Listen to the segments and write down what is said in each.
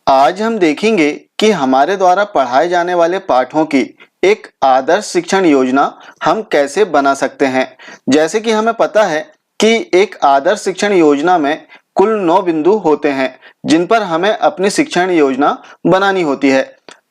आज हम देखेंगे कि हमारे द्वारा पढ़ाए जाने वाले पाठों की एक आदर्श शिक्षण योजना हम कैसे बना सकते हैं। जैसे कि हमें पता है कि एक आदर्श शिक्षण योजना में कुल 9 बिंदु होते हैं जिन पर हमें अपनी शिक्षण योजना बनानी होती है।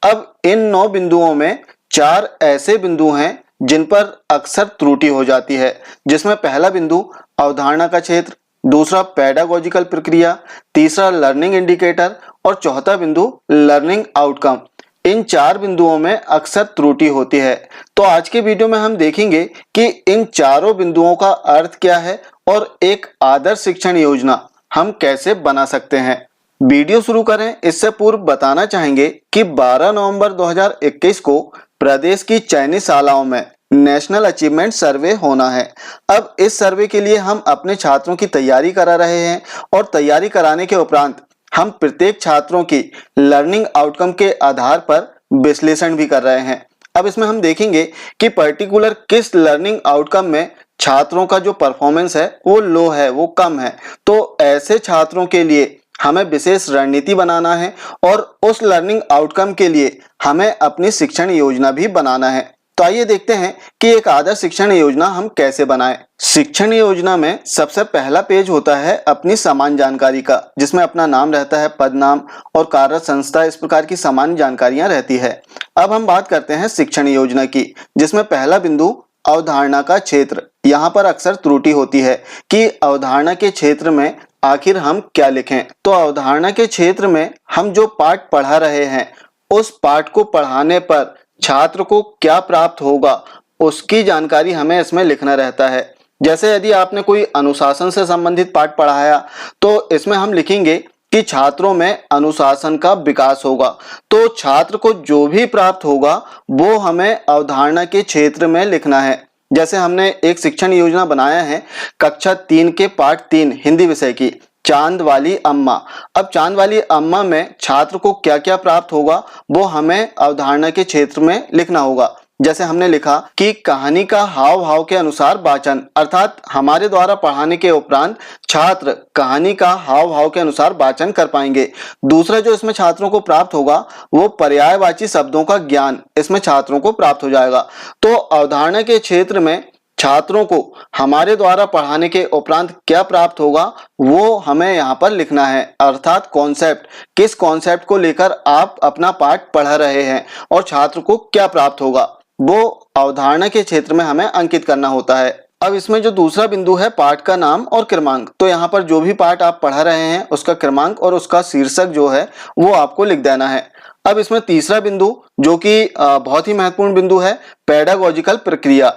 अब इन 9 बिंदुओं में 4 ऐसे बिंदु हैं जिन पर अक्सर त्रुटि हो जाती है, जिसमें पहला बिंदु अवधारणा का क्षेत्र, दूसरा पेडागोजिकल प्रक्रिया, तीसरा लर्निंग इंडिकेटर और चौथा बिंदु लर्निंग आउटकम। इन 4 बिंदुओं में अक्सर त्रुटि होती है। तो आज के वीडियो में हम देखेंगे कि इन चारों बिंदुओं का अर्थ क्या है और एक आदर्श शिक्षण योजना हम कैसे बना सकते हैं। वीडियो शुरू करें इससे पूर्व बताना चाहेंगे कि 12 नवंबर 2021 को प्रदेश की चयनित शालाओं में नेशनल अचीवमेंट सर्वे होना है। अब इस सर्वे के लिए हम अपने छात्रों की तैयारी करा रहे हैं और तैयारी कराने के उपरांत हम प्रत्येक छात्रों की लर्निंग आउटकम के आधार पर विश्लेषण भी कर रहे हैं। अब इसमें हम देखेंगे कि पर्टिकुलर किस लर्निंग आउटकम में छात्रों का जो परफॉर्मेंस है वो लो है, वो कम है। तो ऐसे छात्रों के लिए हमें विशेष रणनीति बनाना है और उस लर्निंग आउटकम के लिए हमें अपनी शिक्षण योजना भी बनाना है। तो आइए देखते हैं कि एक आदर्श शिक्षण योजना हम कैसे बनाएं। शिक्षण योजना में सबसे पहला पेज होता है अपनी सामान्य जानकारी का, जिसमें अपना नाम रहता है, पद नाम और कार्य संस्था, इस प्रकार की सामान्य जानकारियां रहती है। अब हम बात करते हैं शिक्षण योजना की, जिसमें पहला बिंदु अवधारणा का क्षेत्र। यहाँ पर अक्सर त्रुटि होती है कि अवधारणा के क्षेत्र में आखिर हम क्या लिखें। तो अवधारणा के क्षेत्र में हम जो पाठ पढ़ा रहे हैं उस पाठ को पढ़ाने पर छात्र को क्या प्राप्त होगा उसकी जानकारी हमें इसमें लिखना रहता है। जैसे यदि आपने कोई अनुशासन से संबंधित पाठ पढ़ाया तो इसमें हम लिखेंगे कि छात्रों में अनुशासन का विकास होगा। तो छात्र को जो भी प्राप्त होगा वो हमें अवधारणा के क्षेत्र में लिखना है। जैसे हमने एक शिक्षण योजना बनाया है कक्षा 3 के पाठ 3 हिंदी विषय की, चांद वाली अम्मा। अब चांद वाली अम्मा में छात्र को क्या क्या प्राप्त होगा वो हमें अवधारणा के क्षेत्र में लिखना होगा। जैसे हमने लिखा कि कहानी का हाव भाव के अनुसार वाचन, अर्थात हमारे द्वारा पढ़ाने के उपरांत छात्र कहानी का हाव भाव के अनुसार वाचन कर पाएंगे। दूसरा जो इसमें छात्रों को प्राप्त होगा वो पर्यायवाची शब्दों का ज्ञान इसमें छात्रों को प्राप्त हो जाएगा। तो अवधारणा के क्षेत्र में छात्रों को हमारे द्वारा पढ़ाने के उपरांत क्या प्राप्त होगा वो हमें यहाँ पर लिखना है, अर्थात कॉन्सेप्ट, किस कॉन्सेप्ट को लेकर आप अपना पाठ पढ़ा रहे हैं और छात्र को क्या प्राप्त होगा वो अवधारणा के क्षेत्र में हमें अंकित करना होता है। अब इसमें जो दूसरा बिंदु है पाठ का नाम और क्रमांक, तो यहाँ पर जो भी पाठ आप पढ़ा रहे हैं उसका क्रमांक और उसका शीर्षक जो है वो आपको लिख देना है। अब इसमें तीसरा बिंदु जो कि बहुत ही महत्वपूर्ण बिंदु है, पेडागोजिकल प्रक्रिया।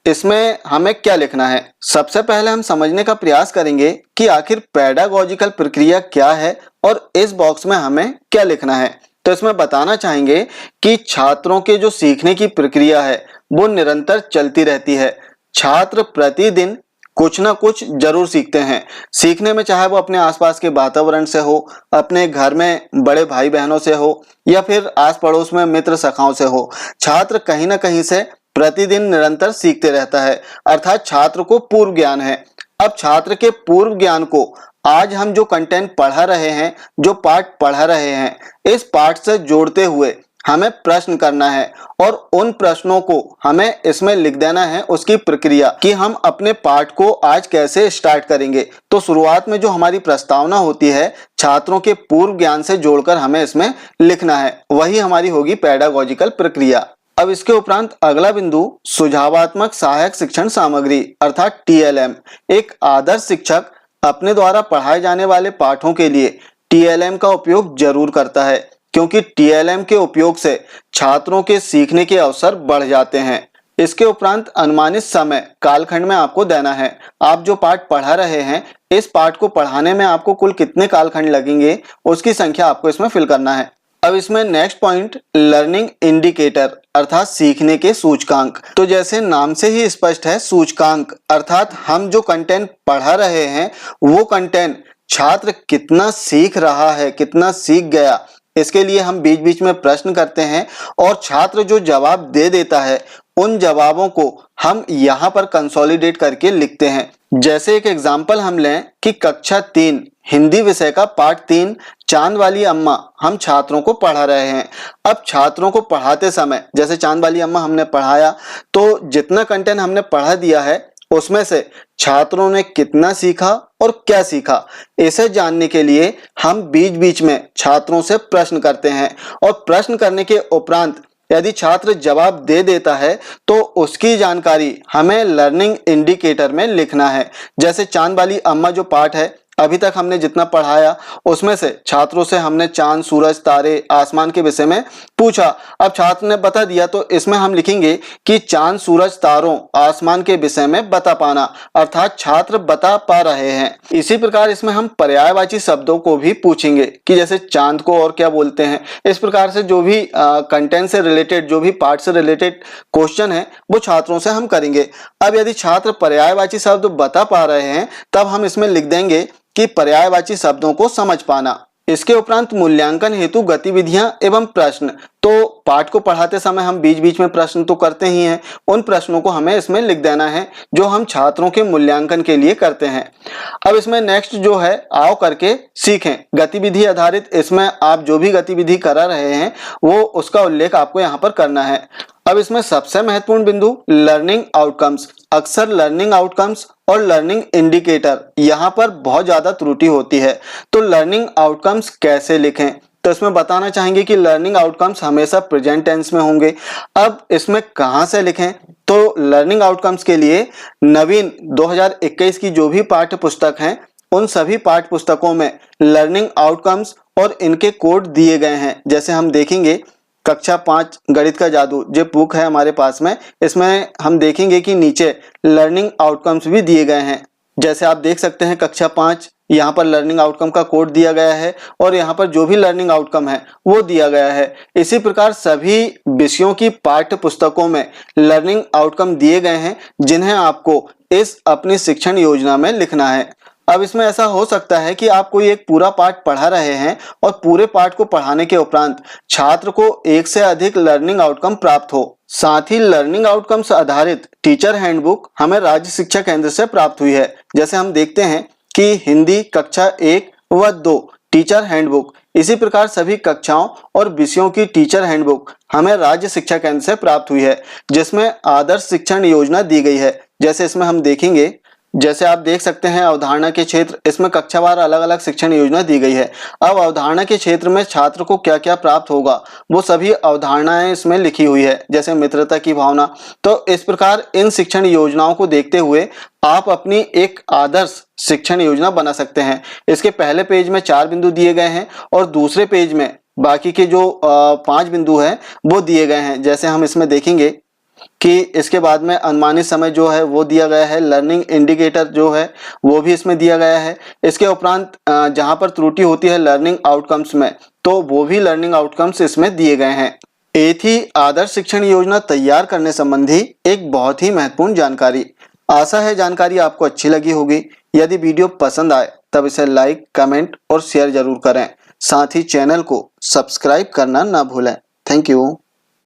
इसमें हमें क्या लिखना है। सबसे पहले हम समझने का प्रयास करेंगे कि आखिर पेडागोजिकल प्रक्रिया क्या है और इस बॉक्स में हमें क्या लिखना है। तो इसमें बताना चाहेंगे कि छात्रों के जो सीखने की प्रक्रिया है वो निरंतर चलती रहती है। छात्र प्रतिदिन कुछ ना कुछ जरूर सीखते हैं। सीखने में चाहे वो अपने आसपास के वातावरण से हो, अपने घर में बड़े भाई बहनों से हो या फिर आस पड़ोस में मित्र सखाओं से हो, छात्र कहीं ना कहीं से प्रतिदिन निरंतर सीखते रहता है, अर्थात छात्र को पूर्व ज्ञान है। अब छात्र के पूर्व ज्ञान को आज हम जो कंटेंट पढ़ा रहे हैं, जो पाठ पढ़ा रहे हैं, इस पाठ से जोड़ते हुए हमें प्रश्न करना है और उन प्रश्नों को हमें इसमें लिख देना है उसकी प्रक्रिया कि हम अपने पाठ को आज कैसे स्टार्ट करेंगे। तो शुरुआत में जो हमारी प्रस्तावना होती है छात्रों के पूर्व ज्ञान से जोड़कर हमें इसमें लिखना है, वही हमारी होगी पेडागोजिकल प्रक्रिया। अब इसके उपरांत अगला बिंदु सुझावात्मक सहायक शिक्षण सामग्री अर्थात TLM। एक आदर्श शिक्षक अपने द्वारा पढ़ाए जाने वाले पाठों के लिए TLM का उपयोग जरूर करता है, क्योंकि TLM के उपयोग से छात्रों के सीखने के अवसर बढ़ जाते हैं। इसके उपरांत अनुमानित समय कालखंड में आपको देना है। आप जो पाठ पढ़ा रहे हैं इस पाठ को पढ़ाने में आपको कुल कितने कालखंड लगेंगे उसकी संख्या आपको इसमें फिल करना है। अब इसमें नेक्स्ट पॉइंट लर्निंग इंडिकेटर अर्थात सीखने के सूचकांक। तो जैसे नाम से ही स्पष्ट है सूचकांक, अर्थात हम जो कंटेंट पढ़ा रहे हैं वो कंटेंट छात्र कितना सीख रहा है, कितना सीख गया, इसके लिए हम बीच बीच में प्रश्न करते हैं और छात्र जो जवाब दे देता है उन जवाबों को हम यहाँ पर कंसोलिडेट करके लिखते हैं। जैसे एक एग्जाम्पल हम लें कि कक्षा 3 हिंदी विषय का पाठ 3 चांद वाली अम्मा हम छात्रों को पढ़ा रहे हैं। अब छात्रों को पढ़ाते समय जैसे चांद वाली अम्मा हमने पढ़ाया, तो जितना कंटेंट हमने पढ़ा दिया है उसमें से छात्रों ने कितना सीखा और क्या सीखा, इसे जानने के लिए हम बीच बीच में छात्रों से प्रश्न करते हैं और प्रश्न करने के उपरांत यदि छात्र जवाब दे देता है तो उसकी जानकारी हमें लर्निंग इंडिकेटर में लिखना है। जैसे चांद वाली अम्मा जो पाठ है, अभी तक हमने जितना पढ़ाया उसमें से छात्रों से हमने चांद, सूरज, तारे, आसमान के विषय में पूछा। अब छात्र ने बता दिया तो इसमें हम लिखेंगे कि चांद, सूरज, तारों, आसमान के विषय में बता पाना, अर्थात छात्र बता पा रहे हैं। इसी प्रकार इसमें हम पर्यायवाची शब्दों को भी पूछेंगे कि जैसे चांद को और क्या बोलते हैं। इस प्रकार से जो भी कंटेंट से रिलेटेड, जो भी पार्ट से रिलेटेड क्वेश्चन है वो छात्रों से हम करेंगे। अब यदि छात्र पर्यायवाची शब्द बता पा रहे हैं तब हम इसमें लिख देंगे कि पर्यायवाची शब्दों को समझ पाना। इसके उपरांत मूल्यांकन हेतु गतिविधियां एवं प्रश्न, तो पाठ को पढ़ाते समय हम बीच बीच में प्रश्न तो करते ही हैं, उन प्रश्नों को हमें इसमें लिख देना है जो हम छात्रों के मूल्यांकन के लिए करते हैं। अब इसमें नेक्स्ट जो है, आओ करके सीखें, गतिविधि आधारित। इसमें आप जो भी गतिविधि करा रहे हैं वो उसका उल्लेख आपको यहाँ पर करना है। अब इसमें सबसे महत्वपूर्ण बिंदु लर्निंग आउटकम्स। अक्सर लर्निंग आउटकम्स और लर्निंग इंडिकेटर यहाँ पर बहुत ज्यादा त्रुटि होती है। तो लर्निंग आउटकम्स कैसे लिखें, तो इसमें बताना चाहेंगे कि लर्निंग आउटकम्स हमेशा प्रेजेंट टेंस में होंगे। अब इसमें कहां से लिखें, तो लर्निंग आउटकम्स के लिए नवीन 2021 की जो भी पाठ्य पुस्तक हैं उन सभी पाठ्य पुस्तकों में लर्निंग आउटकम्स और इनके कोड दिए गए हैं। जैसे हम देखेंगे कक्षा 5 गणित का जादू जो बुक है हमारे पास में, इसमें हम देखेंगे कि नीचे लर्निंग आउटकम्स भी दिए गए हैं। जैसे आप देख सकते हैं कक्षा 5, यहाँ पर लर्निंग आउटकम का कोड दिया गया है और यहाँ पर जो भी लर्निंग आउटकम है वो दिया गया है। इसी प्रकार सभी विषयों की पाठ्य पुस्तकों में लर्निंग आउटकम दिए गए हैं जिन्हें आपको इस अपनी शिक्षण योजना में लिखना है। अब इसमें ऐसा हो सकता है कि आप कोई एक पूरा पाठ पढ़ा रहे हैं और पूरे पाठ को पढ़ाने के उपरांत छात्र को एक से अधिक लर्निंग आउटकम प्राप्त हो। साथ ही लर्निंग आउटकम्स आधारित टीचर हैंडबुक हमें राज्य शिक्षा केंद्र से प्राप्त हुई है। जैसे हम देखते हैं कि हिंदी कक्षा 1 व 2 टीचर हैंडबुक, इसी प्रकार सभी कक्षाओं और विषयों की टीचर हैंडबुक हमें राज्य शिक्षा केंद्र से प्राप्त हुई है, जिसमें आदर्श शिक्षण योजना दी गई है। जैसे इसमें हम देखेंगे, जैसे आप देख सकते हैं अवधारणा के क्षेत्र, इसमें कक्षावार अलग अलग शिक्षण योजना दी गई है। अब अवधारणा के क्षेत्र में छात्र को क्या क्या प्राप्त होगा वो सभी अवधारणाएं इसमें लिखी हुई है, जैसे मित्रता की भावना। तो इस प्रकार इन शिक्षण योजनाओं को देखते हुए आप अपनी एक आदर्श शिक्षण योजना बना सकते हैं। इसके पहले पेज में 4 बिंदु दिए गए हैं और दूसरे पेज में बाकी के जो 5 बिंदु हैं वो दिए गए हैं। जैसे हम इसमें देखेंगे कि इसके बाद में अनुमानित समय जो है वो दिया गया है, लर्निंग इंडिकेटर जो है वो भी इसमें दिया गया है। इसके उपरांत जहां पर त्रुटि होती है लर्निंग आउटकम्स में, तो वो भी लर्निंग आउटकम्स इसमें दिए गए हैं। ये थी आदर्श शिक्षण योजना तैयार करने संबंधी एक बहुत ही महत्वपूर्ण जानकारी। आशा है जानकारी आपको अच्छी लगी होगी। यदि वीडियो पसंद आए तब इसे लाइक, कमेंट और शेयर जरूर करें। साथ ही चैनल को सब्सक्राइब करना ना भूलें। Thank you.